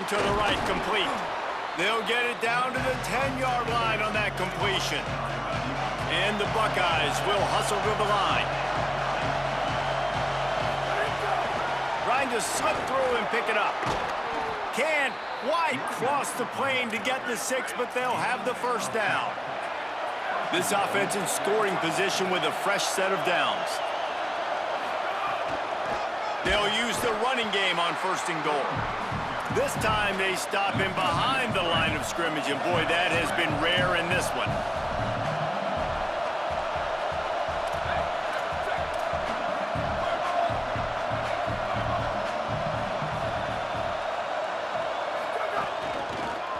to the right, complete. They'll get it down to the 10-yard line on that completion. And the Buckeyes will hustle to the line. Trying to slip through and pick it up. Can't quite cross the plane to get the 6, but they'll have the first down. This offense in scoring position with a fresh set of downs. They'll use the running game on 1st and goal. This time they stop him behind the line of scrimmage, and boy, that has been rare in this one.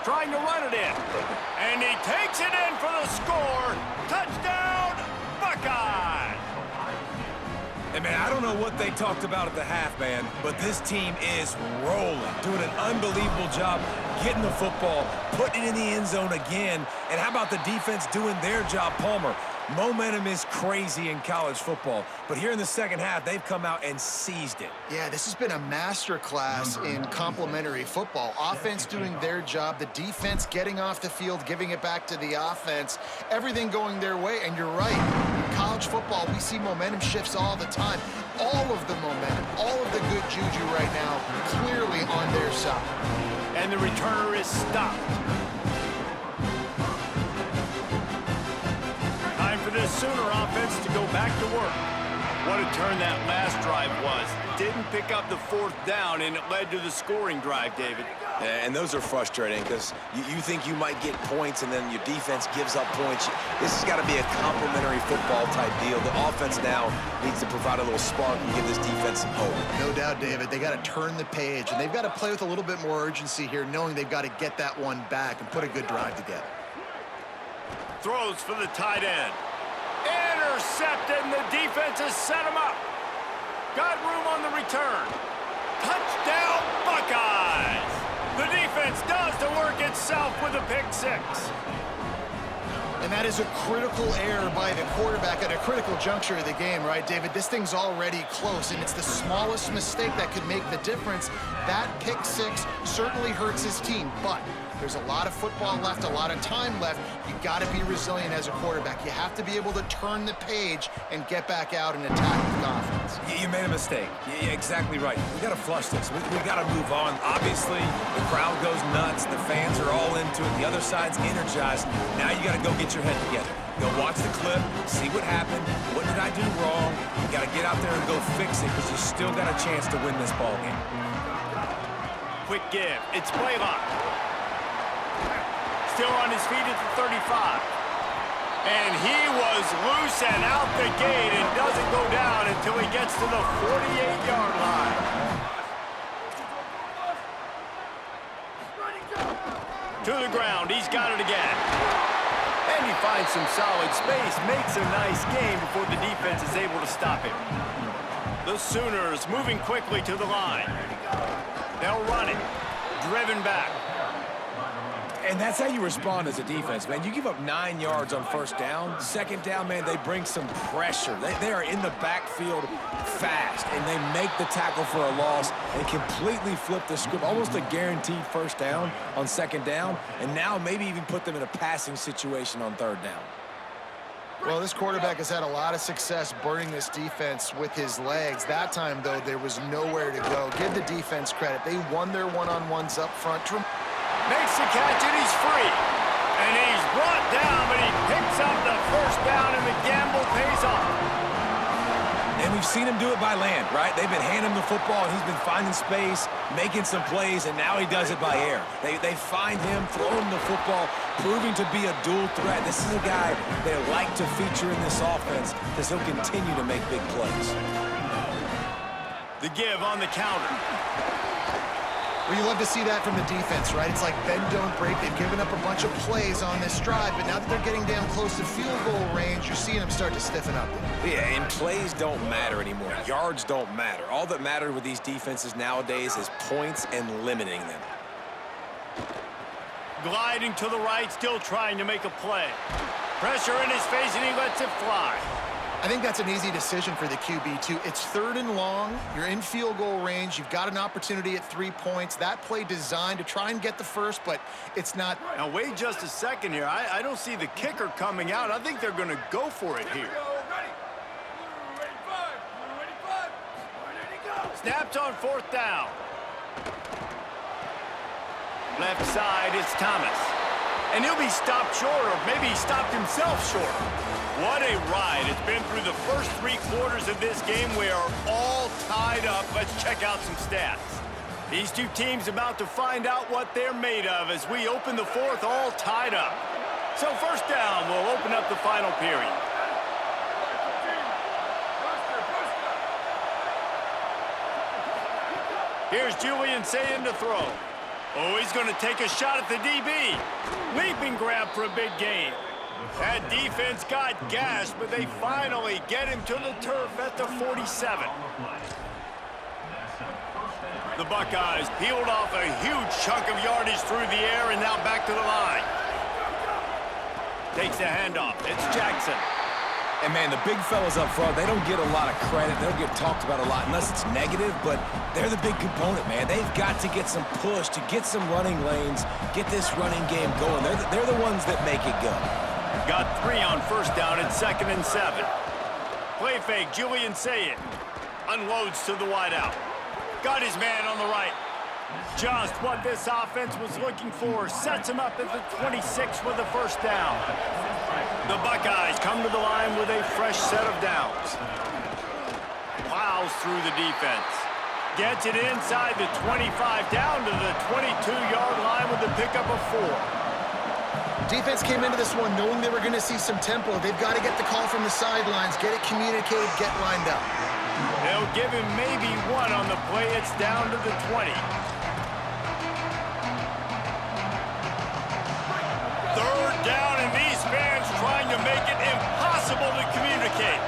Trying to run it in, and he takes it in for the score. Touchdown, Buckeyes! Hey, man, I don't know what they talked about at the half, man, but this team is rolling, doing an unbelievable job getting the football, putting it in the end zone again. And how about the defense doing their job, Palmer? Momentum is crazy in college football, but here in the second half, they've come out and seized it. Yeah, this has been a masterclass in complementary football. Offense doing their job, the defense getting off the field, giving it back to the offense, everything going their way. And you're right, in college football, we see momentum shifts all the time. All of the momentum, all of the good juju right now, clearly on their side. And the returner is stopped. For this Sooner offense to go back to work. What a turn that last drive was. Didn't pick up the 4th down, and it led to the scoring drive, David. Yeah, and those are frustrating because you think you might get points and then your defense gives up points. This has got to be a complementary football type deal. The offense now needs to provide a little spark and give this defense some hope. No doubt, David. They got to turn the page, and they've got to play with a little bit more urgency here, knowing they've got to get that one back and put a good drive together. Throws for the tight end. Intercepted, and the defense has set him up. Got room on the return. Touchdown, Buckeyes! The defense does the work itself with a pick 6. And that is a critical error by the quarterback at a critical juncture of the game, right, David? This thing's already close, and it's the smallest mistake that could make the difference. That pick 6 certainly hurts his team, but there's a lot of football left, a lot of time left. You got to be resilient as a quarterback. You have to be able to turn the page and get back out and attack with confidence. You made a mistake. Yeah, exactly right. We got to flush this. We got to move on. Obviously, the crowd goes nuts. The fans are all into it. The other side's energized. Now you got to go get your head together. Go watch the clip, see what happened. What did I do wrong? You got to get out there and go fix it because you still got a chance to win this ball game. Quick give. It's Blaylock. Still on his feet at the 35. And he was loose and out the gate and doesn't go down until he gets to the 48-yard line. To the ground, he's got it again. And he finds some solid space, makes a nice game before the defense is able to stop him. The Sooners moving quickly to the line. They'll run it, driven back. And that's how you respond as a defense, man. You give up 9 yards on 1st down. 2nd down, man, they bring some pressure. They are in the backfield fast, and they make the tackle for a loss and completely flip the script. Almost a guaranteed 1st down on 2nd down, and now maybe even put them in a passing situation on 3rd down. Well, this quarterback has had a lot of success burning this defense with his legs. That time, though, there was nowhere to go. Give the defense credit. They won their one-on-ones up front. Makes the catch, and he's free. And he's brought down, but he picks up the 1st down, and the gamble pays off. And we've seen him do it by land, right? They've been handing him the football, and he's been finding space, making some plays, and now he does it by air. They find him, throw him the football, proving to be a dual threat. This is a guy they like to feature in this offense because he'll continue to make big plays. The give on the counter. Well, you love to see that from the defense, right? It's like bend, don't break. They've given up a bunch of plays on this drive, but now that they're getting down close to field goal range, you're seeing them start to stiffen up. Yeah, and plays don't matter anymore. Yards don't matter. All that matters with these defenses nowadays is points and limiting them. Gliding to the right, still trying to make a play. Pressure in his face, and he lets it fly. I think that's an easy decision for the QB, too. It's 3rd and long. You're in field goal range. You've got an opportunity at 3 points. That play designed to try and get the first, but it's not. Now, wait just a second here. I don't see the kicker coming out. I think they're going to go for it here. Snapped on 4th down. Left side, it's Thomas. And he'll be stopped short, or maybe he stopped himself short. What a ride. It's been through the first 3 quarters of this game. We are all tied up. Let's check out some stats. These two teams about to find out what they're made of as we open the 4th all tied up. So 1st down will open up the final period. Here's Julian Sayin to throw. Oh, he's going to take a shot at the DB. Leaping grab for a big gain. That defense got gashed, but they finally get him to the turf at the 47. The Buckeyes peeled off a huge chunk of yardage through the air and now back to the line. Takes the handoff. It's Jackson. And, man, the big fellas up front, they don't get a lot of credit. They don't get talked about a lot unless it's negative, but they're the big component, man. They've got to get some push, to get some running lanes, get this running game going. They're the ones that make it go. Got 3 on 1st down and 2nd and 7. Play fake, Julian Sayin. Unloads to the wideout. Got his man on the right. Just what this offense was looking for. Sets him up at the 26 with a 1st down. The Buckeyes come to the line with a fresh set of downs. Plows through the defense. Gets it inside the 25, down to the 22-yard line with the pickup of 4. Defense came into this one knowing they were going to see some tempo. They've got to get the call from the sidelines, get it communicated, get lined up. They'll give him maybe 1 on the play. It's down to the 20. 3rd down, and these fans trying to make it impossible to communicate.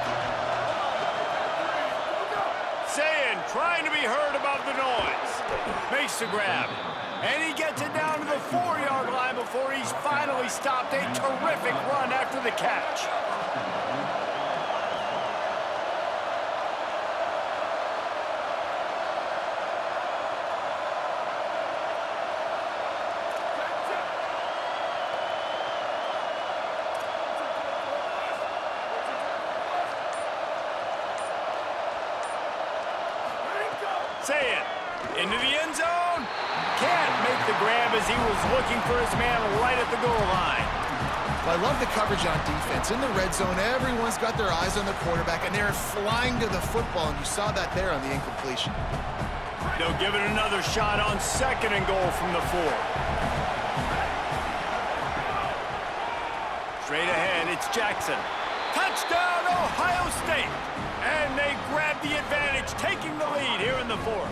Sayin trying to be heard above the noise. Makes the grab. And he gets it down to the 4-yard line before he's finally stopped. A terrific run after the catch. Sayin into the end zone. Can't make the grab as he was looking for his man right at the goal line. Well, I love the coverage on defense. In the red zone, everyone's got their eyes on the quarterback, and they're flying to the football, and you saw that there on the incompletion. They'll give it another shot on 2nd and goal from the 4. Straight ahead, it's Jackson. Touchdown, Ohio State! And they grab the advantage, taking the lead here in the 4th.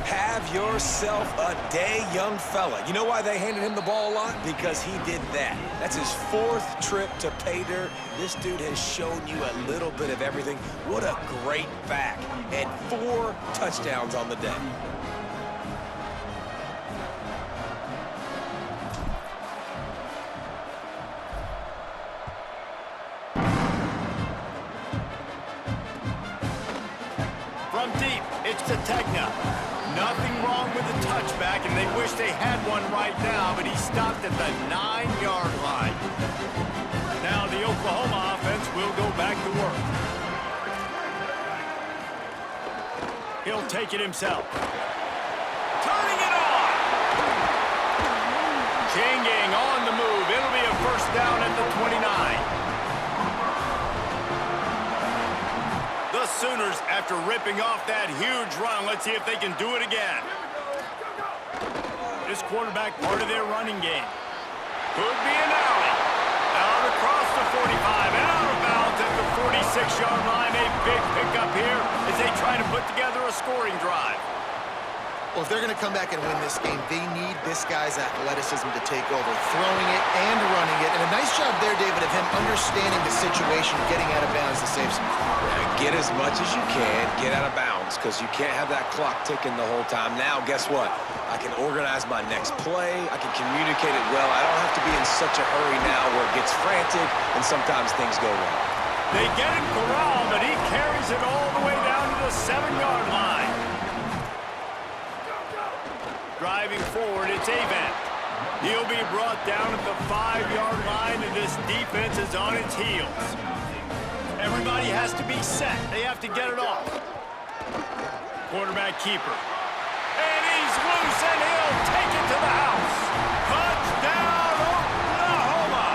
Have yourself a day, young fella. You know why they handed him the ball a lot? Because he did that. That's his 4th trip to pay dirt. This dude has shown you a little bit of everything. What a great back. And 4 touchdowns on the day. From deep, it's Tegna. Nothing wrong with the touchback, and they wish they had one right now, but he stopped at the 9-yard line. Now the Oklahoma offense will go back to work. He'll take it himself. Turning it on! Chain gang on the move. It'll be a 1st down at the 29. The Sooners, after ripping off that huge run, let's see if they can do it again. This quarterback part of their running game. Could be an alley. Out across the 45 and out of bounds at the 46-yard line. A big pickup here as they try to put together a scoring drive. Well, if they're going to come back and win this game, they need this guy's athleticism to take over, throwing it and running it. And a nice job there, David, of him understanding the situation, getting out of bounds to save some time. Get as much as you can, get out of bounds, because you can't have that clock ticking the whole time. Now, guess what? I can organize my next play. I can communicate it well. I don't have to be in such a hurry now where it gets frantic and sometimes things go wrong. They get him corralled, but he carries it all the way down to the 7-yard line. Driving forward, it's Avant. He'll be brought down at the 5-yard line, and this defense is on its heels. Everybody has to be set. They have to get it off. Quarterback keeper. And he's loose, and he'll take it to the house. Touchdown, Oklahoma!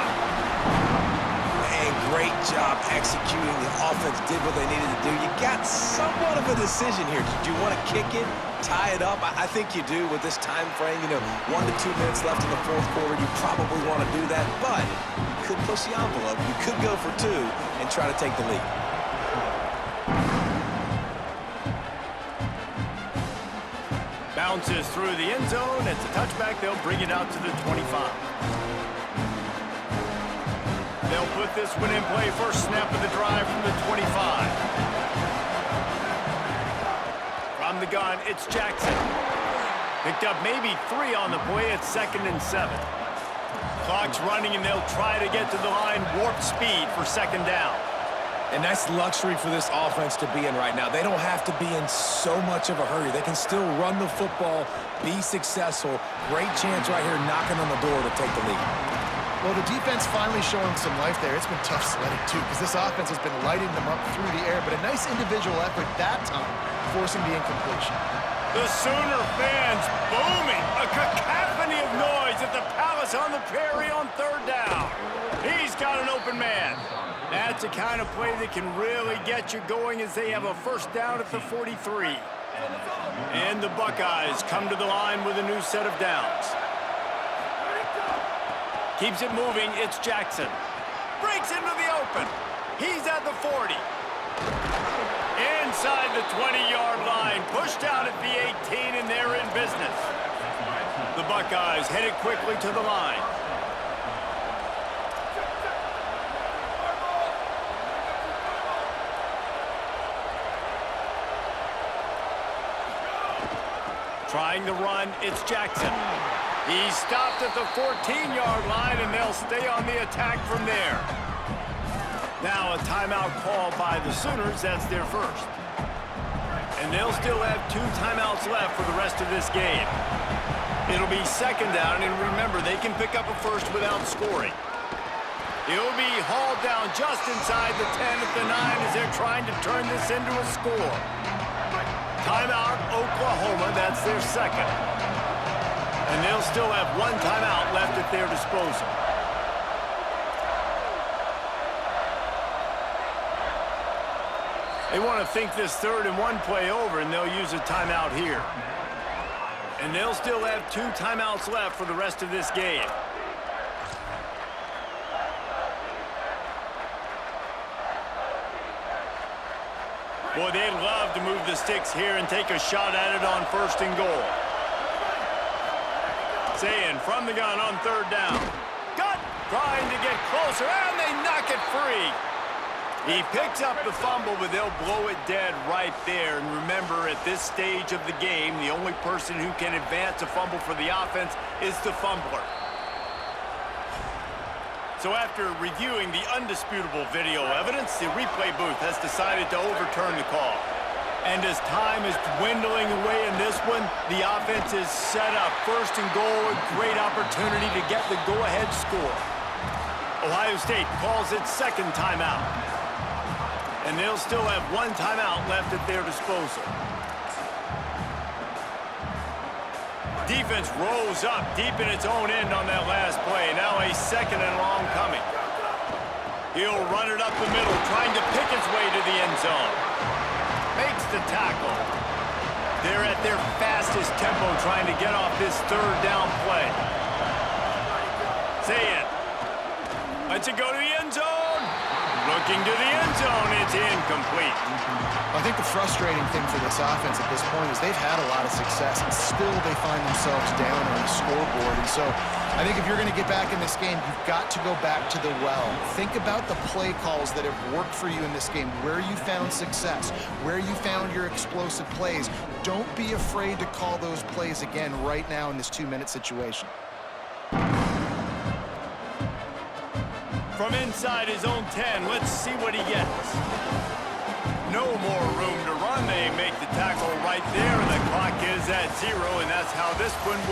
And great job executing. The offense did what they needed to do. You got somewhat of a decision here. Do you want to kick it, tie it up? I think you do with this time frame. 1 to 2 minutes left in the fourth quarter. You probably want to do that, but you could push the envelope. You could go for 2 and try to take the lead. Bounces through the end zone. It's a touchback. They'll bring it out to the 25. They'll put this one in play. First snap of the drive from the 25. From the gun, it's Jackson. Picked up maybe 3 on the play. It's 2nd and 7. Clock's running, and they'll try to get to the line. Warp speed for 2nd down. And that's luxury for this offense to be in right now. They don't have to be in so much of a hurry. They can still run the football, be successful. Great chance right here knocking on the door to take the lead. Well, the defense finally showing some life there. It's been tough sledding, too, because this offense has been lighting them up through the air, but a nice individual effort that time, forcing the incompletion. The Sooner fans booming. A cacophony of noise at the Palace on the Prairie on 3rd down. He's got an open man. That's the kind of play that can really get you going as they have a first down at the 43. And the Buckeyes come to the line with a new set of downs. Keeps it moving, it's Jackson. Breaks into the open. He's at the 40. Inside the 20-yard line, pushed out at the 18, and they're in business. The Buckeyes headed quickly to the line. Trying to run, it's Jackson. He's stopped at the 14-yard line, and they'll stay on the attack from there. Now a timeout called by the Sooners. That's their first. And they'll still have 2 timeouts left for the rest of this game. It'll be 2nd down, and remember, they can pick up a first without scoring. He'll be hauled down just inside the 10 at the 9 as they're trying to turn this into a score. Timeout, Oklahoma. That's their second. And they'll still have 1 timeout left at their disposal. They want to think this 3rd and 1 play over, and they'll use a timeout here. And they'll still have 2 timeouts left for the rest of this game. Boy, they'd love to move the sticks here and take a shot at it on 1st and goal. Sayin from the gun on 3rd down. Got trying to get closer, and they knock it free. He picks up the fumble, but they'll blow it dead right there. And remember, at this stage of the game, the only person who can advance a fumble for the offense is the fumbler. So after reviewing the undisputable video evidence, the replay booth has decided to overturn the call. And as time is dwindling away in this one, the offense is set up. 1st and goal, a great opportunity to get the go-ahead score. Ohio State calls its 2nd timeout. And they'll still have 1 timeout left at their disposal. Defense rolls up deep in its own end on that last play. Now a 2nd and long coming. He'll run it up the middle, trying to pick its way to the end zone. Makes the tackle. They're at their fastest tempo trying to get off this 3rd down play. Sayin. Lets it go to the end zone. Looking to the end zone. It's incomplete. I think the frustrating thing for this offense at this point is they've had a lot of success, and still they find themselves down on the scoreboard. And so I think if you're going to get back in this game, you've got to go back to the well. Think about the play calls that have worked for you in this game, where you found success, where you found your explosive plays. Don't be afraid to call those plays again right now in this 2-minute situation. from inside his own 10. Let's see what he gets. No more room to run. They make the tackle right there, and the clock is at 0, and that's how this one will